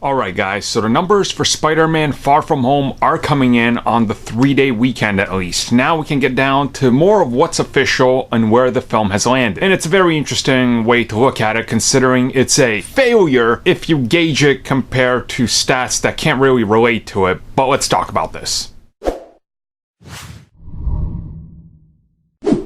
Alright guys, so the numbers for Spider-Man Far From Home are coming in on the 3-day weekend at least. Now we can get down to more of what's official and where the film has landed. And it's a very interesting way to look at it considering it's a failure if you gauge it compared to stats that can't really relate to it. But let's talk about this.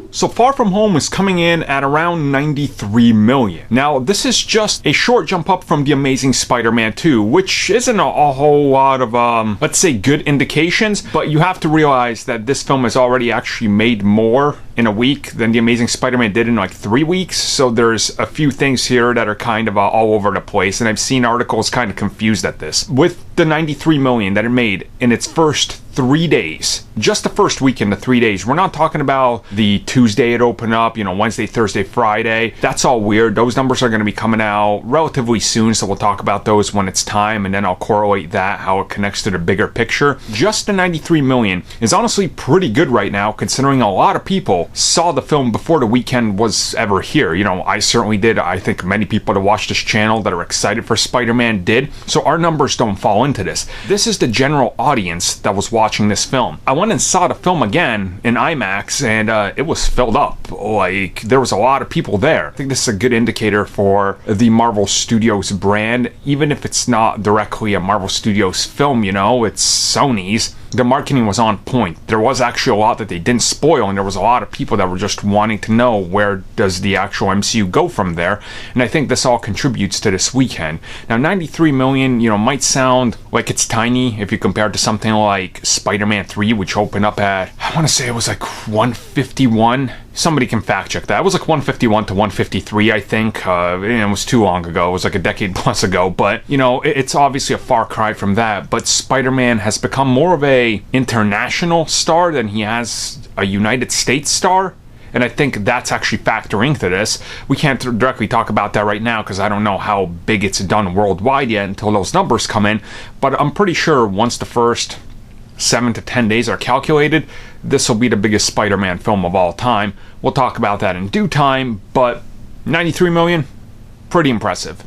So Far From Home is coming in at around 93 million. Now, this is just a short jump up from The Amazing Spider-Man 2, which isn't a whole lot of, let's say, good indications, but you have to realize that this film has already actually made more in a week than The Amazing Spider-Man did in like 3 weeks, so there's a few things here that are kind of all over the place, and I've seen articles kind of confused at this. With the 93 million that it made in its first 3 days, just the first weekend, the 3 days, we're not talking about the Tuesday it opened up, Wednesday, Thursday, Friday. That's all weird. Those numbers are going to be coming out relatively soon, so we'll talk about those when it's time, and then I'll correlate that, how it connects to the bigger picture. Just the 93 million is honestly pretty good right now, considering a lot of people saw the film before the weekend was ever here. I certainly did. I think many people that watch this channel that are excited for Spider-Man did, so our numbers don't fall into this. This is the general audience that was watching this film. I went and saw the film again in IMAX, and it was filled up. Like, there was a lot of people there. I think this is a good indicator for the Marvel Studios brand, even if it's not directly a Marvel Studios film, it's Sony's. The marketing was on point. There was actually a lot that they didn't spoil, and there was a lot of people that were just wanting to know where does the actual MCU go from there, and I think this all contributes to this weekend. Now, 93 million, might sound like it's tiny if you compare it to something like Spider-Man 3, which opened up at, I want to say it was like 151. Somebody can fact check that. It was like 151 to 153, I think. It was too long ago. It was like a decade plus ago. But, it's obviously a far cry from that. But Spider-Man has become more of a international star than he has a United States star. And I think that's actually factoring into this. We can't directly talk about that right now because I don't know how big it's done worldwide yet until those numbers come in. But I'm pretty sure once the first 7 to 10 days are calculated, this will be the biggest Spider-Man film of all time. We'll talk about that in due time, but 93 million, pretty impressive.